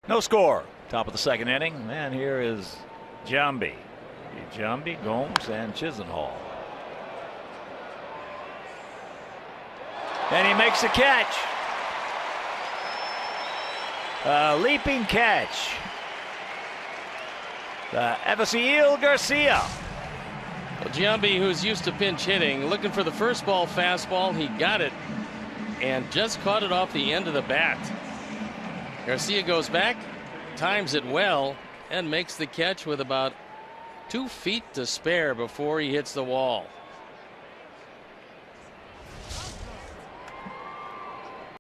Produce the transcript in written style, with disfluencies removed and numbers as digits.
No score. Top of the second inning. And here is Giambi. Giambi, Gomes, and Chisenhall. And he makes a catch. A leaping catch. Avisail Garcia. Well, Giambi, who's used to pinch hitting, looking for the first ball fastball. He got it and just caught it off the end of the bat. Garcia goes back, times it well, and makes the catch with about 2 feet to spare before he hits the wall.